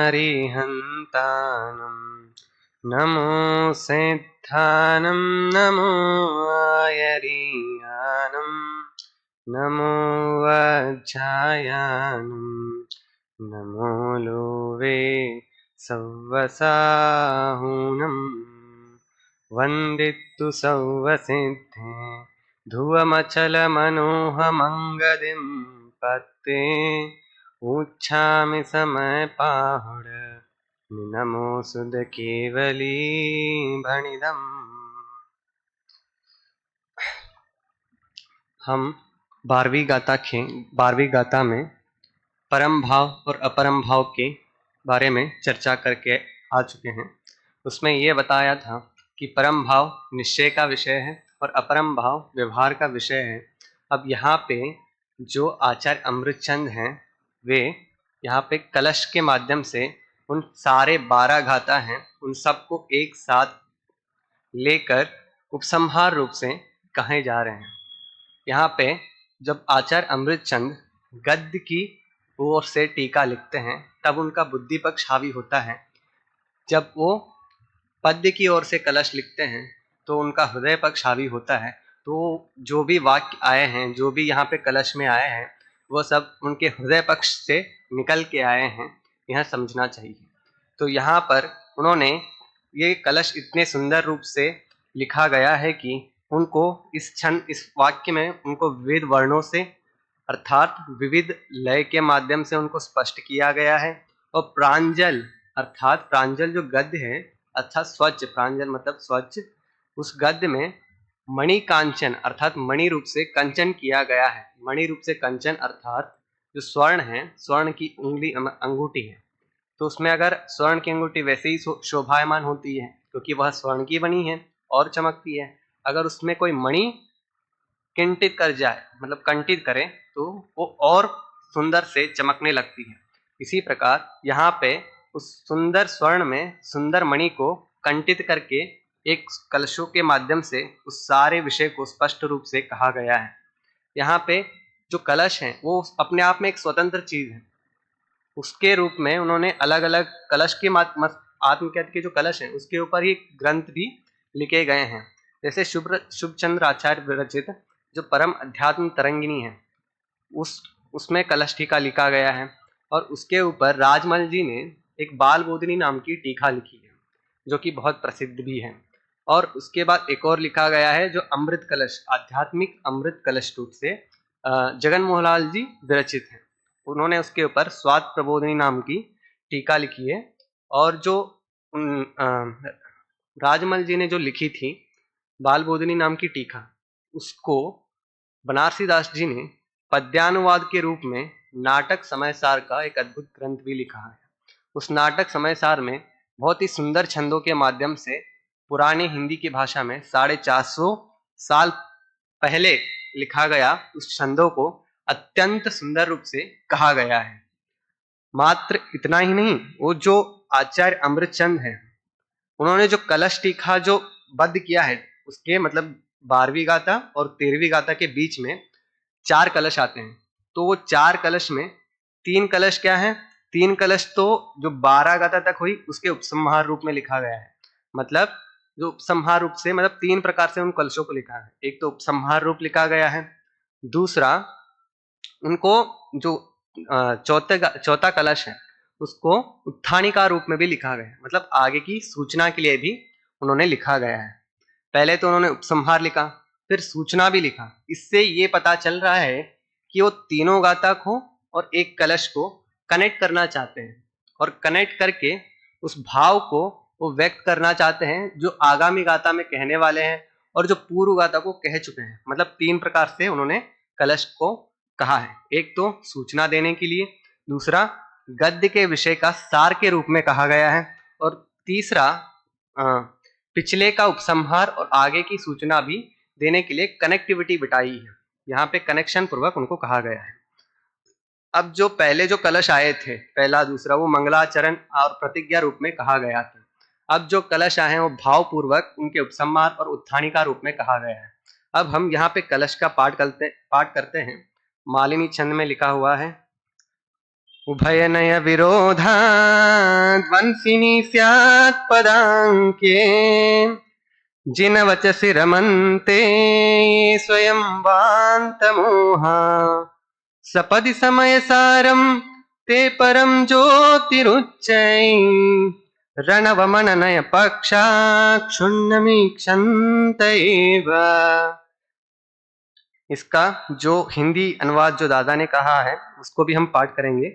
अरिहन्तानं नमो सिद्धानं नमो आयर्यानं नमो वज्रायानं नमो Lowe सव्वसाहुनं वन्दितु सव्वसिद्धे ध्रुवमचलमनोहमङ्गदिं पत्ते उच्छामि समयपाहुड नमो सुध केवली भणिदम्। हम 12वीं गाथा में परम भाव और अपरम भाव के बारे में चर्चा करके आ चुके हैं। उसमें ये बताया था कि परम भाव निश्चय का विषय है और अपरम भाव व्यवहार का विषय है। अब यहाँ पे जो आचार्य अमृतचंद हैं वे यहाँ पे कलश के माध्यम से उन सारे 12 गाथा हैं उन सबको एक साथ लेकर उपसंहार रूप से कहे जा रहे हैं। यहाँ पे जब आचार्य अमृतचंद गद्य की ओर से टीका लिखते हैं तब उनका बुद्धि पक्ष हावी होता है। जब वो पद्य की ओर से कलश लिखते हैं तो उनका हृदय पक्ष हावी होता है। तो जो भी वाक्य आए हैं, जो भी यहाँ पे कलश में आए हैं, वो सब उनके हृदय पक्ष से निकल के आए हैं, यह समझना चाहिए। तो यहाँ पर उन्होंने ये कलश इतने सुंदर रूप से लिखा गया है कि उनको इस वाक्य में उनको विविध वर्णों से अर्थात विविध लय के माध्यम से उनको स्पष्ट किया गया है। और प्रांजल अर्थात प्रांजल जो गद्य है अर्थात स्वच्छ, प्रांजल मतलब स्वच्छ, उस गद्य में मणि कांचन अर्थात मणि रूप से कंचन किया गया है। मणि रूप से कंचन अर्थात जो स्वर्ण है, स्वर्ण की उंगली अंगूठी है, तो उसमें अगर स्वर्ण की अंगूठी वैसे ही शोभायमान होती है क्योंकि वह स्वर्ण की बनी है और चमकती है। अगर उसमें कोई मणि किंटित कर जाए मतलब कंटित करे तो वो और सुंदर से चमकने लगती है। इसी प्रकार यहाँ पे उस सुंदर स्वर्ण में सुंदर मणि को कंटित करके एक कलशों के माध्यम से उस सारे विषय को स्पष्ट रूप से कहा गया है। यहाँ पे जो कलश है वो अपने आप में एक स्वतंत्र चीज है। उसके रूप में उन्होंने अलग अलग कलश के आत्मज्ञात के जो कलश हैं उसके ऊपर ही ग्रंथ भी लिखे गए हैं। जैसे शुभचंद्र आचार्य विरचित जो परम अध्यात्म तरंगिनी है उसमें कलश टीका लिखा गया है। और उसके ऊपर राजमल जी ने एक बाल बोधिनी नाम की टीका लिखी है जो कि बहुत प्रसिद्ध भी है। और उसके बाद एक और लिखा गया है जो अमृत कलश, आध्यात्मिक अमृत कलश रूप से जगन मोहनलाल जी विरचित है। उन्होंने उसके ऊपर स्वाद प्रबोधिनी नाम की टीका लिखी है। और जो राजमल जी ने जो लिखी थी बाल बोधिनी नाम की टीका, उसको बनारसी दास जी ने पद्यानुवाद के रूप में नाटक समयसार का एक अद्भुत ग्रंथ भी लिखा है। उस नाटक समयसार में बहुत ही सुंदर छंदों के माध्यम से पुराने हिंदी की भाषा में 450 साल पहले लिखा गया उस छंदों को अत्यंत सुंदर रूप से कहा गया है। मात्र इतना ही नहीं, वो जो आचार्य अमृतचंद है उन्होंने जो कलश टीका जो बद्ध किया है उसके मतलब 12वीं गाथा और 13वीं गाथा के बीच में 4 कलश आते हैं। तो वो 4 कलश में 3 कलश क्या है, 3 कलश तो जो 12 गाथा तक हुई उसके उपसंहार रूप में लिखा गया है। मतलब जो उपसंहार रूप से मतलब 3 प्रकार से उन कलशों को लिखा है। एक तो उपसंहार रूप लिखा गया है, दूसरा उनको जो चौथा कलश है उसको उत्थानिका रूप में भी लिखा गया है, मतलब आगे की सूचना के लिए भी उन्होंने लिखा गया है। पहले तो उन्होंने उपसंहार लिखा फिर सूचना भी लिखा। इससे ये पता चल रहा है कि वो तीनों गाथा को और एक कलश को कनेक्ट करना चाहते हैं और कनेक्ट करके उस भाव को वो व्यक्त करना चाहते हैं जो आगामी गाथा में कहने वाले हैं और जो पूर्व गाथा को कह चुके हैं। मतलब 3 प्रकार से उन्होंने कलश को कहा है। एक तो सूचना देने के लिए, दूसरा गद्य के विषय का सार के रूप में कहा गया है और तीसरा पिछले का उपसंहार और आगे की सूचना भी देने के लिए कनेक्टिविटी बिठाई है। यहाँ पे कनेक्शन पूर्वक उनको कहा गया है। अब जो पहले जो कलश आए थे पहला दूसरा वो मंगलाचरण और प्रतिज्ञा रूप में कहा गया था। अब जो कलश आए हैं वो भाव पूर्वक उनके उपसंहार और उत्थानिका रूप में कहा गया है। अब हम यहाँ पे कलश का पाठ करते हैं। मालिनी छंद में लिखा हुआ है, उभयनय विरोधाद्वंसिनी स्यात् पदाङ्के जिन वचसि रमन्ते ये स्वयं वान्तमोहा सपदि समयसारं ते परं ज्योतिरुच्चै रणवमननय पक्षा क्षुण्णमीक्षन्त एव। इसका जो हिंदी अनुवाद जो दादा ने कहा है उसको भी हम पाठ करेंगे।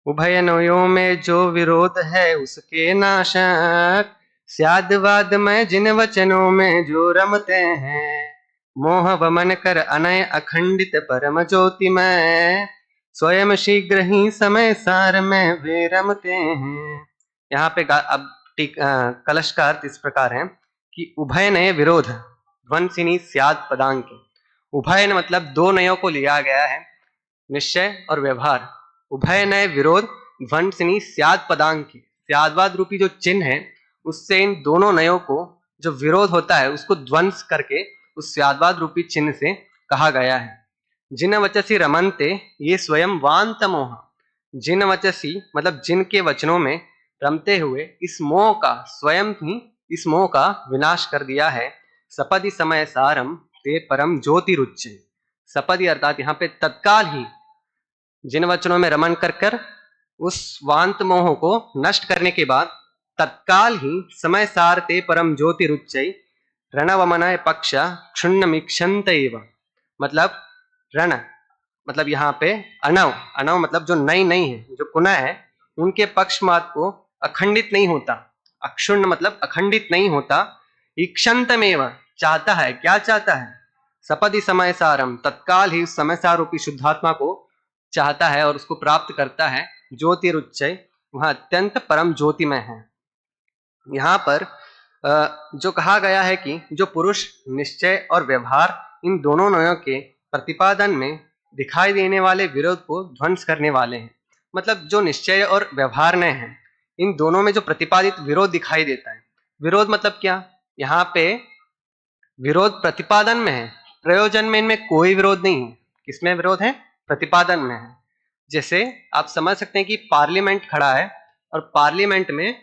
उभयनयों में जो विरोध है उसके नाशक स्याद्वाद में जिन वचनों में जो रमते हैं मोह वमन कर अनय अखंडित परम ज्योतिमय स्वयं शीघ्र ही समय सार में वे रमते हैं। यहाँ पे अब कलश का अर्थ इस प्रकार है कि उभयनय विरोध ध्वंसिनी स्याद पदांक। उभयन मतलब दो नयों को लिया गया है, निश्चय और व्यवहार। उभयनय विरोध ध्वंसिनी स्याद पदांक, स्यादवाद रूपी जो चिन्ह है उससे इन दोनों नयों को जो विरोध होता है उसको ध्वंस करके उस स्यादवाद रूपी चिन्ह से कहा गया है। जिन वचसी रमनते ये स्वयं वांत मोह, जिन वचसी मतलब जिनके वचनों में रमते हुए इस मोह का स्वयं ही इस मोह का विनाश कर दिया है। सपदि समय सारम ते परम ज्योतिरुच्च, सपदि अर्थात यहाँ पे तत्काल ही जिन वचनों में रमन कर कर उस वांत मोह को नष्ट करने के बाद तत्काल ही समय सार ते परम ज्योतिरुच्चै रणवमनय पक्ष क्षुण्णमीक्षन्त एव, मतलब रण मतलब यहाँ पे अनव, अनव मतलब जो नई नहीं है, जो पुनः है उनके पक्षमात को अखंडित नहीं होता, अक्षुण्ण मतलब अखंडित नहीं होता, ईक्षन्तमेव चाहता है, क्या चाहता है, सपदि समय सारम तत्काल ही उस समय सार रूपी शुद्धात्मा को चाहता है और उसको प्राप्त करता है। ज्योतिरुच्चय वह अत्यंत परम ज्योतिमय है। यहाँ पर जो कहा गया है कि जो पुरुष निश्चय और व्यवहार इन दोनों नयों के प्रतिपादन में दिखाई देने वाले विरोध को ध्वंस करने वाले हैं, मतलब जो निश्चय और व्यवहार नय हैं इन दोनों में जो प्रतिपादित विरोध दिखाई देता है। विरोध मतलब क्या, यहाँ पे विरोध प्रतिपादन में है, प्रयोजन में इनमें कोई विरोध नहीं है। किसमें विरोध है, प्रतिपादन में है। जैसे आप समझ सकते हैं कि पार्लियामेंट खड़ा है और पार्लियामेंट में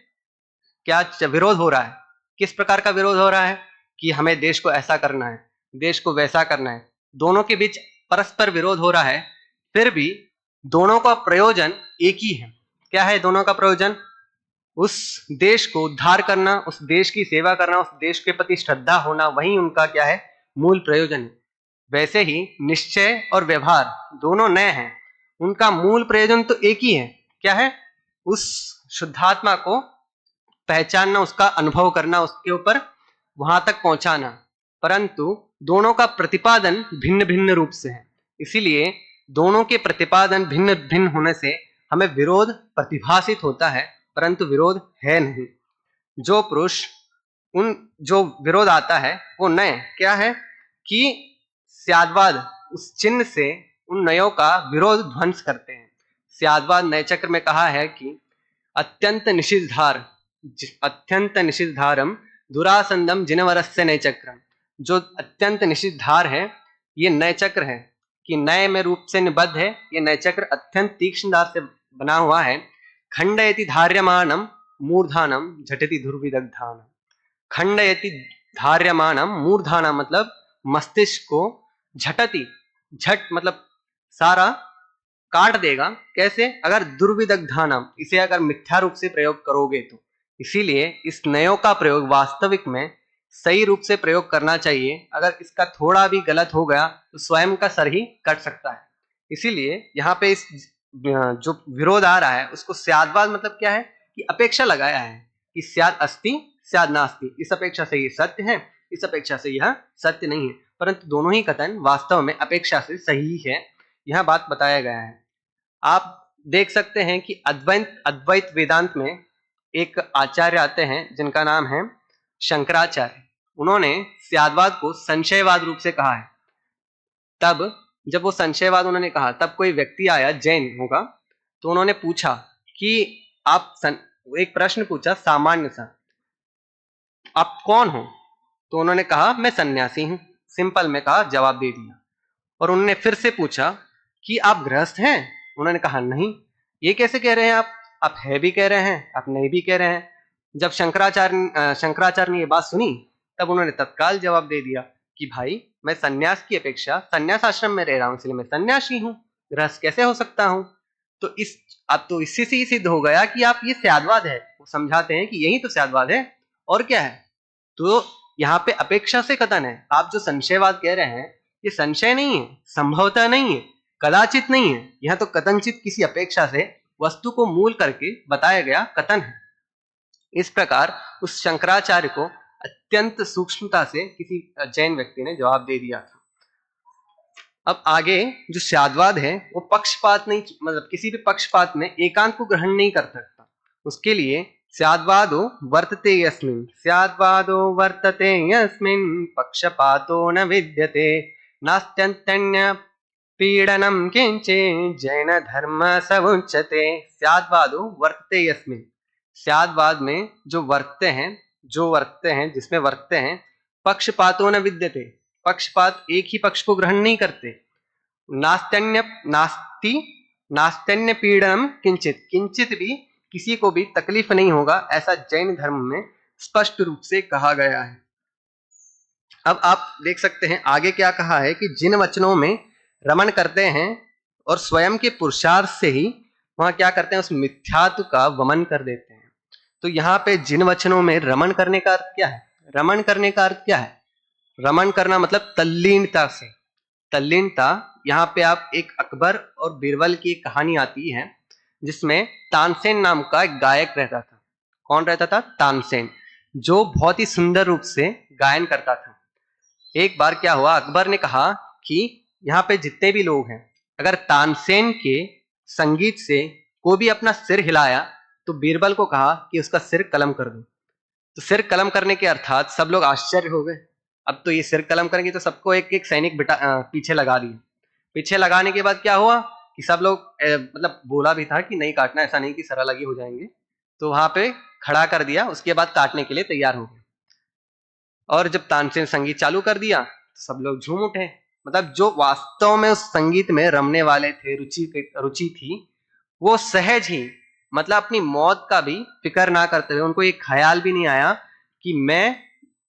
क्या विरोध हो रहा है, किस प्रकार का विरोध हो रहा है कि हमें देश को ऐसा करना है, देश को वैसा करना है, दोनों के बीच परस्पर विरोध हो रहा है, फिर भी दोनों का प्रयोजन एक ही है। क्या है दोनों का प्रयोजन, उस देश को उद्धार करना, उस देश की सेवा करना, उस देश के प्रति श्रद्धा होना, वही उनका क्या है मूल प्रयोजन है। वैसे ही निश्चय और व्यवहार दोनों नए हैं, उनका मूल प्रयोजन तो एक ही है, क्या है, उस शुद्धात्मा को पहचानना, उसका अनुभव करना, उसके ऊपर वहां तक पहुंचाना, परंतु दोनों का प्रतिपादन भिन्न भिन्न रूप से है। इसीलिए दोनों के प्रतिपादन भिन्न भिन्न होने से हमें विरोध प्रतिभासित होता है, परंतु विरोध है नहीं। जो पुरुष उन जो विरोध आता है वो नय क्या है कि स्यादवाद उस चिन्ह से उन नयों का विरोध ध्वंस करते हैं। स्यादवाद नय चक्र में कहा है कि अत्यंत निषिद्धारम दुरासंदम जिनवरस्य नय चक्रम, जो अत्यंत निषिद्धार है ये नय चक्र है कि नय में रूप से निबद्ध है, ये नय चक्र अत्यंत तीक्ष्णदार से बना हुआ है। खंडयति धार्यमानम मूर्धानम झटति दुर्विदग्धानम, खंडयति धार्यमानम मूर्धानम मतलब मस्तिष्क को, झटति झट मतलब सारा काट देगा, कैसे, अगर दुर्विदग्धानम इसे अगर मिथ्या रूप से प्रयोग करोगे तो। इसीलिए इस नयों का प्रयोग वास्तविक में सही रूप से प्रयोग करना चाहिए, अगर इसका थोड़ा भी गलत हो गया तो स्वयं का सर ही कट सकता है। इसीलिए यहाँ पे इस जो विरोध आ रहा है उसको स्यादवाद मतलब क्या है कि अपेक्षा लगाया है कि स्याद अस्ति स्याद नास्ति, इस अपेक्षा से ये सत्य है, इस अपेक्षा से यह सत्य नहीं है, परंतु दोनों ही कथन वास्तव में अपेक्षा से सही है, यह बात बताया गया है। आप देख सकते हैं कि अद्वैत वेदांत में एक आचार्य आते हैं जिनका नाम है शंकराचार्य, उन्होंने स्यादवाद को संशयवाद रूप से कहा है। तब जब वो संशयवाद उन्होंने कहा तब कोई व्यक्ति आया, जैन होगा, तो उन्होंने पूछा कि एक प्रश्न पूछा सामान्य सा, आप कौन हो, तो उन्होंने कहा मैं सन्यासी हूं, सिंपल में कहा, जवाब दे दिया। और उन्होंने फिर से पूछा कि आप गृहस्थ हैं, उन्होंने कहा नहीं, ये कैसे कह रहे हैं आप है भी कह रहे हैं, आप नहीं भी कह रहे हैं। जब शंकराचार्य ने ये बात सुनी, तब उन्होंने तत्काल जवाब दे दिया कि भाई मैं सन्यास की अपेक्षा सन्यास आश्रम में रह रहा हूँ, इसलिए मैं सन्यासी हूँ, गृहस्थ कैसे हो सकता हूँ। तो इस अब तो इससे से ही सिद्ध हो गया कि आप ये स्यादवाद है। वो समझाते हैं कि यही तो स्यादवाद है और क्या है। तो यहाँ पे अपेक्षा से कथन है। आप जो संशयवाद कह रहे हैं, ये संशय नहीं है, संभवतः नहीं है, कदाचित नहीं है, यह तो कथनचित किसी अपेक्षा से वस्तु को मूल करके बताया गया कथन है। इस प्रकार उस शंकराचार्य को अत्यंत सूक्ष्मता से किसी जैन व्यक्ति ने जवाब दे दिया था। अब आगे जो स्यादवाद है वो पक्षपात नहीं, मतलब किसी भी पक्षपात में एकांत को ग्रहण नहीं कर सकता। उसके लिए स्याद्वादो वर्तते यस्मिन्, स्याद्वादो वर्तते यस्मिन् पक्षपातो न विद्यते नास्त्यन्त्यन्य पीडनम किंचित् जैन धर्म समुच्यते। स्याद्वादो वर्तते यस्मिन्, स्याद्वाद में जो वर्तते हैं जिसमें वर्तते हैं, पक्षपातो न विद्यते, पक्षपात एक ही पक्ष को ग्रहण नहीं करते। नास्त्यन्य पीड़नम किंचित, किंचित भी किसी को भी तकलीफ नहीं होगा, ऐसा जैन धर्म में स्पष्ट रूप से कहा गया है। अब आप देख सकते हैं आगे क्या कहा है कि जिन वचनों में रमण करते हैं और स्वयं के पुरुषार्थ से ही वहां क्या करते हैं, उस मिथ्यात्व का वमन कर देते हैं। तो यहाँ पे जिन वचनों में रमण करने का अर्थ क्या है? रमण करने का अर्थ क्या है? रमण करना मतलब तल्लीनता से, तल्लीनता। यहाँ पे आप एक अकबर और बीरबल की एक कहानी आती है जिसमें तानसेन नाम का एक गायक रहता था। कौन रहता था? तानसेन, जो बहुत ही सुंदर रूप से गायन करता था। एक बार क्या हुआ, अकबर ने कहा कि यहाँ पे जितने भी लोग हैं, अगर तानसेन के संगीत से कोई भी अपना सिर हिलाया तो बीरबल को कहा कि उसका सिर कलम कर दो। तो सिर कलम करने के अर्थात सब लोग आश्चर्य हो गए। अब तो ये सिर कलम करेंगे, तो सबको एक एक सैनिक पीछे लगा दिए। पीछे लगाने के बाद क्या हुआ कि सब लोग मतलब बोला भी था कि नहीं काटना, ऐसा नहीं कि सर अलग ही हो जाएंगे। तो वहां पे खड़ा कर दिया, उसके बाद काटने के लिए तैयार हो गए। और जब तानसेन संगीत चालू कर दिया तो सब लोग झूम उठे। मतलब जो वास्तव में उस संगीत में रमने वाले थे, रुचि थी, वो सहज ही, मतलब अपनी मौत का भी फिक्र ना करते हुए, उनको एक ख्याल भी नहीं आया कि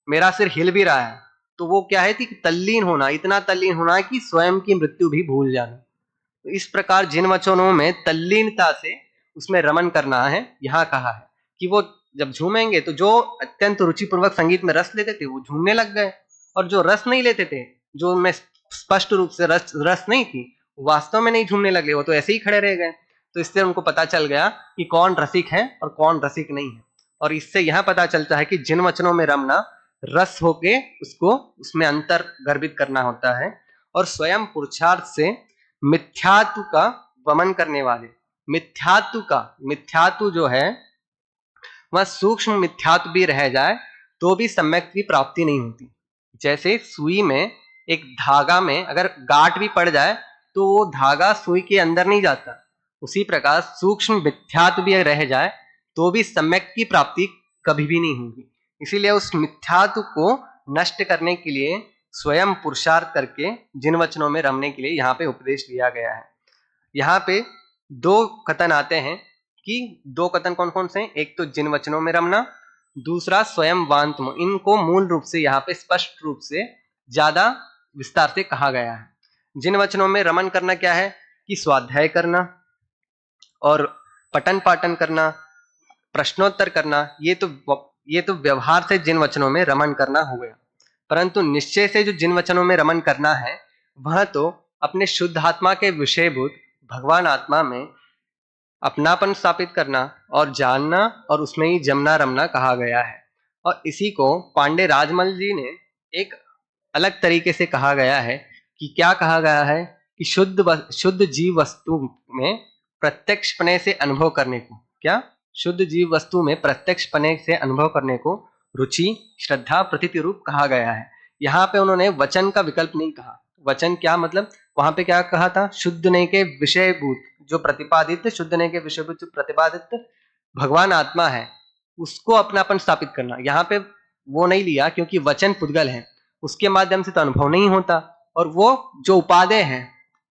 मेरा सिर हिल भी रहा है। तो वो क्या है कि तल्लीन होना, इतना तल्लीन होना कि स्वयं की मृत्यु भी भूल जाना। तो इस प्रकार जिन वचनों में तल्लीनता से उसमें रमन करना है, यहाँ कहा है कि वो जब झूमेंगे तो जो अत्यंत रुचिपूर्वक संगीत में रस लेते थे वो झूमने लग गए, और जो रस नहीं लेते थे, जो उनमें स्पष्ट रूप से रस नहीं थी, वास्तव में नहीं झूमने लगे, वो तो ऐसे ही खड़े रह गए। तो इससे उनको पता चल गया कि कौन रसिक है और कौन रसिक नहीं है। और इससे यह पता चलता है कि जिन वचनों में रमना रस होके उसको उसमें अंतर गर्भित करना होता है, और स्वयं पुरुषार्थ से मिथ्यात्व का वमन करने वाले, मिथ्यात्व जो है वह सूक्ष्म मिथ्यात्व भी रह जाए तो भी सम्यक की प्राप्ति नहीं होती। जैसे सुई में एक धागा में अगर गांठ भी पड़ जाए तो वो धागा सुई के अंदर नहीं जाता, उसी प्रकार सूक्ष्म मिथ्यात्व भी रह जाए तो भी सम्यक की प्राप्ति कभी भी नहीं होगी। इसीलिए उस मिथ्यात्व को नष्ट करने के लिए स्वयं पुरुषार्थ करके जिन वचनों में रमने के लिए यहाँ पे उपदेश दिया गया है। यहाँ पे दो कथन आते हैं कि दो कथन कौन कौन से हैं? एक तो जिन वचनों में रमना, दूसरा स्वयं वांतम। इनको मूल रूप से यहाँ पे स्पष्ट रूप से ज्यादा विस्तार से कहा गया है। जिन वचनों में रमन करना क्या है कि स्वाध्याय करना और पठन पाठन करना, प्रश्नोत्तर करना, ये तो व्यवहार से जिन वचनों में रमन करना हो गया। परंतु निश्चय से जो जिन वचनों में रमन करना है वह तो अपने शुद्ध आत्मा के विषयभूत भगवान आत्मा में अपनापन स्थापित करना और जानना, और उसमें ही जमना रमना कहा गया है। और इसी को पांडे राजमल जी ने एक अलग तरीके से कहा गया है कि क्या कहा गया है कि शुद्ध जीव वस्तु में प्रत्यक्षपने से अनुभव करने को, क्या शुद्ध जीव वस्तु में प्रत्यक्षपने से अनुभव करने को रुचि, श्रद्धा, प्रतीति रूप कहा गया है। यहाँ पे उन्होंने वचन का विकल्प नहीं कहा। वचन क्या मतलब, वहां पे क्या कहा था, शुद्ध ने के विषयभूत जो प्रतिपादित, शुद्ध ने के विषयभूत जो प्रतिपादित भगवान आत्मा है उसको अपनापन स्थापित करना। यहाँ पे वो नहीं लिया क्योंकि वचन पुद्गल है, उसके माध्यम से तो अनुभव नहीं होता। और वो जो उपादेय है,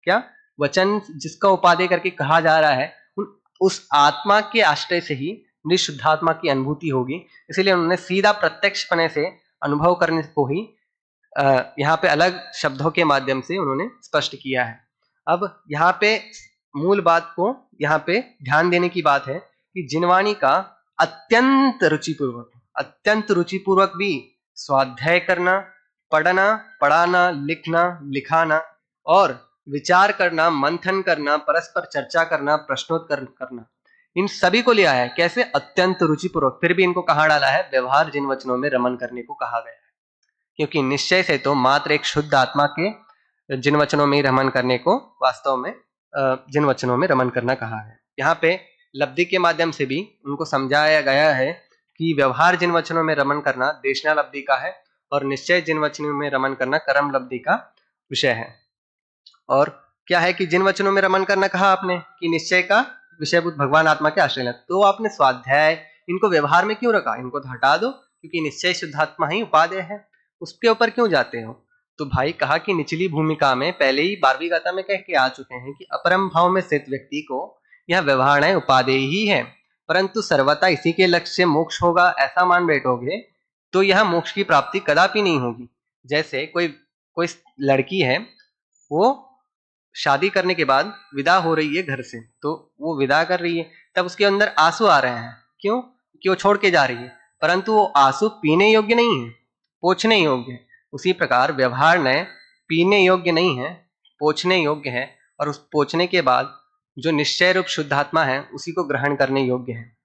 क्या वचन जिसका उपादेय करके कहा जा रहा है, उन उस आत्मा के आश्रय से ही निशुद्धात्मा की अनुभूति होगी। इसीलिए उन्होंने सीधा प्रत्यक्षपने से अनुभव करने को ही यहाँ पे अलग शब्दों के माध्यम से उन्होंने स्पष्ट किया है। अब यहाँ पे मूल बात को यहाँ पे ध्यान देने की बात है कि जिनवाणी का अत्यंत रुचिपूर्वक भी स्वाध्याय करना, पढ़ना, पढ़ाना, लिखना, लिखाना और विचार करना, मंथन करना, परस्पर चर्चा करना, प्रश्नोत्तर करना, इन सभी को लिया है। कैसे? अत्यंत रुचिपूर्वक। फिर भी इनको कहाँ डाला है? व्यवहार जिन वचनों में रमन करने को कहा गया है, क्योंकि निश्चय से तो मात्र एक शुद्ध आत्मा के जिन वचनों में रमन करने को वास्तव में जिन वचनों में रमन करना कहा है। यहाँ पे लब्धि के माध्यम से भी उनको समझाया गया है कि व्यवहार जिन वचनों में रमन करना देशना लब्धि का है और निश्चय जिन वचनों में रमन करना कर्म लब्धि का विषय है। और क्या है कि जिन वचनों में रमन करना कहा आपने कि निश्चय का विषयभूत भगवान आत्मा के आश्रय, तो आपने स्वाध्याय इनको व्यवहार में क्यों रखा? इनको तो हटा दो, क्योंकि निश्चय शुद्धात्मा ही उपादेय है, उसके ऊपर क्यों जाते हो? तो भाई कहा कि निचली भूमिका में पहले ही 12वीं गाथा में कह के आ चुके हैं कि अपरम भाव में स्थित व्यक्ति को यह व्यवहार है उपादेय ही है, परंतु सर्वथा इसी के लक्ष्य से मोक्ष होगा ऐसा मान बैठोगे तो यह मोक्ष की प्राप्ति कदापि नहीं होगी। जैसे कोई लड़की है, वो शादी करने के बाद विदा हो रही है घर से, तो वो विदा कर रही है, तब उसके अंदर आंसू आ रहे हैं। क्यों? कि वो छोड़ के जा रही है, परंतु वो आंसू पीने योग्य नहीं है, पोंछने योग्य है। उसी प्रकार व्यवहार नए पीने योग्य नहीं है, पोंछने योग्य है, और उस पोंछने के बाद जो निश्चय रूप शुद्धात्मा है उसी को ग्रहण करने योग्य है।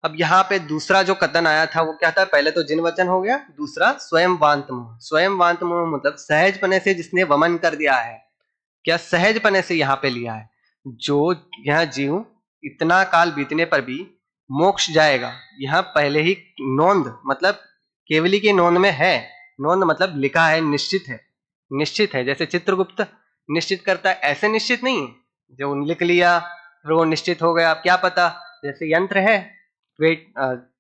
अब यहाँ पे दूसरा जो कथन आया था वो क्या था? पहले तो जिन वचन हो गया, दूसरा स्वयं वांत मोह। स्वयं वांत मोह मतलब सहजपने से जिसने वमन कर दिया है। क्या सहजपने से यहाँ पे लिया है? जो यह जीव इतना काल बीतने पर भी मोक्ष जाएगा, यह पहले ही नोंद मतलब केवली की नोंद में है। नोंद मतलब लिखा है, निश्चित है, निश्चित है। जैसे चित्रगुप्त निश्चित करता है, ऐसे निश्चित नहीं है जो लिख लिया फिर वो निश्चित हो गया। अब क्या पता, जैसे यंत्र है वेट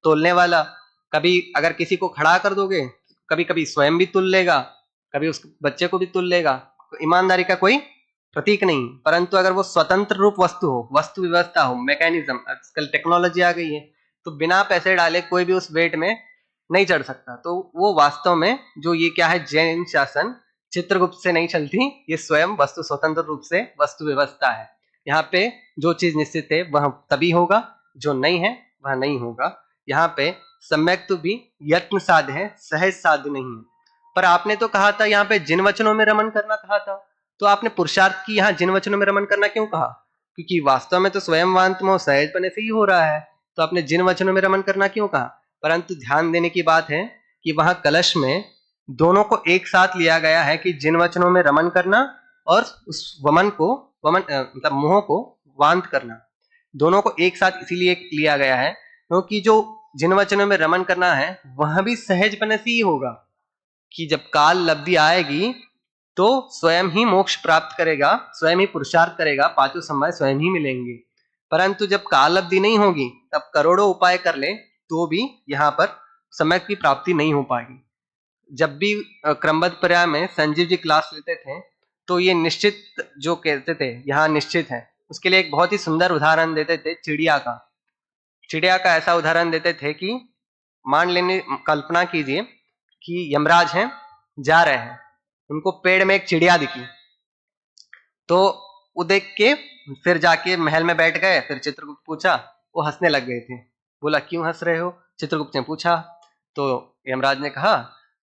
तोलने वाला, कभी अगर किसी को खड़ा कर दोगे कभी कभी स्वयं भी तुल लेगा, कभी उस बच्चे को भी तुल लेगा। तो ईमानदारी का कोई प्रतीक नहीं, परंतु अगर वो स्वतंत्र रूप वस्तु हो, वस्तु व्यवस्था हो, मैकेनिज्म, आजकल टेक्नोलॉजी आ गई है, तो बिना पैसे डाले कोई भी उस वेट में नहीं चढ़ सकता। तो वो वास्तव में जो ये क्या है, जैन शासन चित्रगुप्त से नहीं चलती, ये स्वयं वस्तु स्वतंत्र रूप से वस्तु व्यवस्था है। यहाँ पे जो चीज निश्चित है वह तभी होगा, जो नहीं है वह नहीं होगा। यहाँ पे सम्यक तो भी यत्न साध्य है, सहज साध्य नहीं है। पर आपने तो कहा था यहाँ पे जिन वचनों में रमन करना कहा था, तो आपने पुरुषार्थ की यहाँ जिन वचनों में रमन करना क्यों कहा? क्योंकि वास्तव में तो स्वयं वांत मोह सहजपने से ही हो रहा है, तो आपने जिन वचनों में रमन करना क्यों कहा? परंतु ध्यान देने की बात है कि वहां कलश में दोनों को एक साथ लिया गया है कि जिन वचनों में रमन करना और उस मतलब मोह को वांत करना, दोनों को एक साथ इसीलिए लिया गया है क्योंकि जो जिन वचनों में रमन करना है वह भी सहजपने से ही होगा कि जब काल लब्धि आएगी तो स्वयं ही मोक्ष प्राप्त करेगा, स्वयं ही पुरुषार्थ करेगा, पांचों समय स्वयं ही मिलेंगे। परंतु जब काल लब्धि नहीं होगी तब करोड़ों उपाय कर ले तो भी यहाँ पर समय की प्राप्ति नहीं हो पाएगी। जब भी क्रमबद्ध पर्याय में संजीव जी क्लास लेते थे तो ये निश्चित जो कहते थे यहाँ निश्चित है, उसके लिए एक बहुत ही सुंदर उदाहरण देते थे चिड़िया का। चिड़िया का ऐसा उदाहरण देते थे कि मान लेने, कल्पना कीजिए कि यमराज हैं, जा रहे हैं, उनको पेड़ में एक चिड़िया दिखी, तो वो देख के फिर जाके महल में बैठ गए। फिर चित्रगुप्त पूछा, वो हंसने लग गए थे। बोला क्यों हंस रहे हो? चित्रगुप्त ने पूछा, तो यमराज ने कहा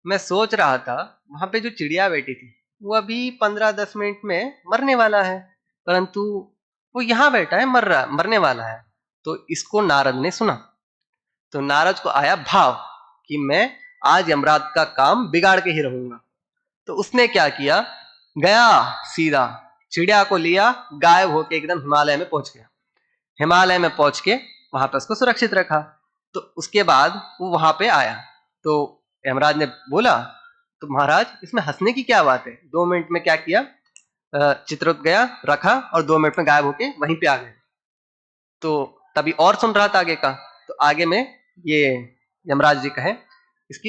मैं सोच रहा था वहां पे जो चिड़िया बैठी थी वो अभी 15-10 मिनट में मरने वाला है, परंतु वो यहाँ बैठा है मरने वाला है। तो इसको नारद ने सुना, तो नारद को आया भाव कि मैं आज यमराज का काम बिगाड़ के ही रहूंगा। तो उसने क्या किया, गया सीधा चिड़िया को लिया, गायब होके एकदम हिमालय में पहुंच गया। हिमालय में पहुंच के वहां पे उसको सुरक्षित रखा। तो उसके बाद वो वहां पे आया, तो यमराज ने बोला तो महाराज इसमें हंसने की क्या बात है? 2 मिनट में क्या किया, चित्रगुप्त गया, रखा और 2 मिनट में गायब होके वहीं पे आ गए। तो तभी और सुन रहा था आगे का, तो आगे में ये यमराज जी कहे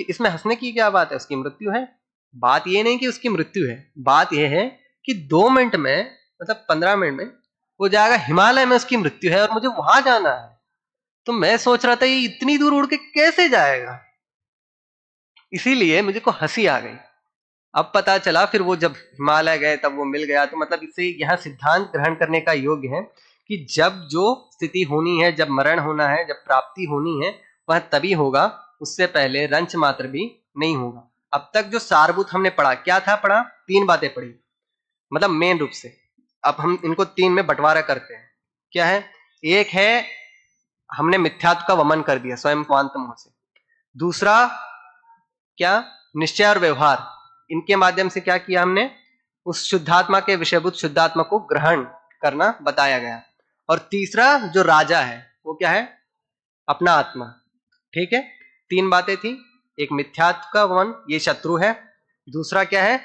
इसमें हंसने की क्या बात है, उसकी मृत्यु है। बात ये नहीं कि उसकी मृत्यु है, बात यह है कि 2 मिनट में मतलब 15 मिनट में वो जाएगा हिमालय में, उसकी मृत्यु है और मुझे वहां जाना है। तो मैं सोच रहा था ये इतनी दूर उड़ के कैसे जाएगा, इसीलिए मुझे को हंसी आ गई। अब पता चला फिर वो जब हिमालय गए तब वो मिल गया। तो मतलब इससे यह सिद्धांत ग्रहण करने का योग्य है कि जब जो स्थिति होनी है, जब मरण होना है, जब प्राप्ति होनी है, वह तभी होगा, उससे पहले रंच मात्र भी नहीं होगा। अब तक जो सारभूत हमने पढ़ा, क्या था पढ़ा, 3 बातें पढ़ी, मतलब मेन रूप से। अब हम इनको 3 में बंटवारा करते हैं। क्या है? एक है हमने मिथ्यात्व का वमन कर दिया स्वयं क्वांत मोह से। दूसरा क्या? निश्चय और व्यवहार, इनके माध्यम से क्या किया हमने, उस शुद्धात्मा के विषयभूत शुद्धात्मा को ग्रहण करना बताया गया। और तीसरा जो राजा है वो क्या है, अपना आत्मा। ठीक है, 3 बातें थी। एक मिथ्यात्व का वमन, ये शत्रु है। दूसरा क्या है,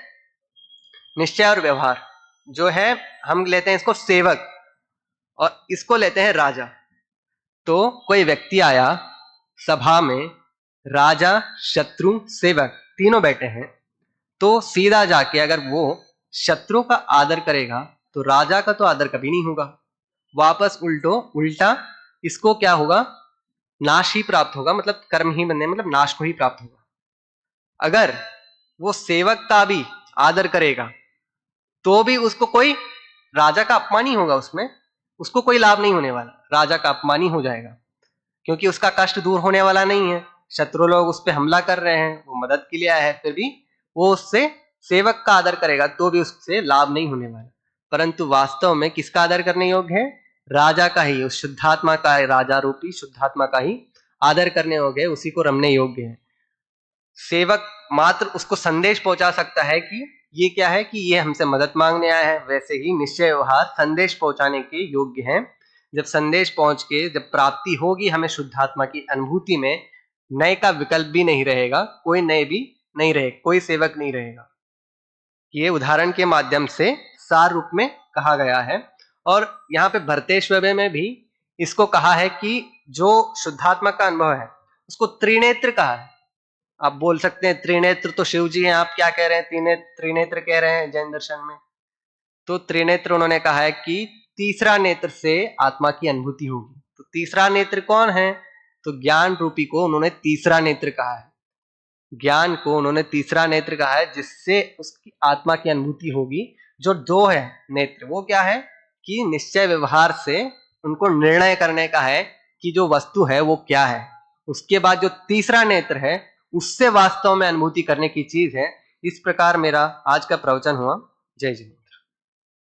निश्चय और व्यवहार, जो है हम लेते हैं इसको सेवक, और इसको लेते हैं राजा। तो कोई व्यक्ति आया सभा में, राजा, शत्रु, सेवक तीनों बैठे हैं, तो सीधा जाके अगर वो शत्रु का आदर करेगा तो राजा का तो आदर कभी नहीं होगा, वापस उल्टा इसको क्या होगा, नाश ही प्राप्त होगा, मतलब कर्म ही बनने, मतलब नाश को ही प्राप्त होगा। अगर वो सेवक का भी आदर करेगा तो भी उसको कोई, राजा का अपमान ही होगा, उसमें उसको कोई लाभ नहीं होने वाला, राजा का अपमान ही हो जाएगा, क्योंकि उसका कष्ट दूर होने वाला नहीं है। शत्रु लोग उस पर हमला कर रहे हैं, वो मदद के लिए आया है, फिर भी वो उससे सेवक का आदर करेगा तो भी उससे लाभ नहीं होने वाला। परंतु वास्तव में किसका आदर करने योग्य है, राजा का ही, उस शुद्धात्मा का, राजा रूपी शुद्धात्मा का ही आदर करने योग्य है, उसी को रमने योग्य है। सेवक मात्र उसको संदेश पहुंचा सकता है कि ये क्या है, कि ये हमसे मदद मांगने आया है। वैसे ही निश्चय व्यवहार संदेश पहुंचाने के योग्य है। जब संदेश पहुंच के जब प्राप्ति होगी हमें शुद्धात्मा की अनुभूति में, नए का विकल्प भी नहीं रहेगा, कोई नए भी नहीं रहे, कोई सेवक नहीं रहेगा। ये उदाहरण के माध्यम से सार रूप में कहा गया है। और यहाँ पे भरतेश्वर में भी इसको कहा है कि जो शुद्धात्मा का अनुभव है उसको त्रिनेत्र कहा है। आप बोल सकते हैं त्रिनेत्र तो शिव जी हैं, आप क्या कह रहे हैं, त्रिनेत्र कह रहे हैं जैन दर्शन में। तो त्रिनेत्र उन्होंने कहा है कि तीसरा नेत्र से आत्मा की अनुभूति होगी। तो तीसरा नेत्र कौन है, तो ज्ञान रूपी को उन्होंने तीसरा नेत्र कहा है। ज्ञान को उन्होंने तीसरा नेत्र कहा है, जिससे उसकी आत्मा की अनुभूति होगी। जो 2 है नेत्र, वो क्या है कि निश्चय व्यवहार से उनको निर्णय करने का है कि जो वस्तु है वो क्या है। उसके बाद जो तीसरा नेत्र है उससे वास्तव में अनुभूति करने की चीज है। इस प्रकार मेरा आज का प्रवचन हुआ। जय जय।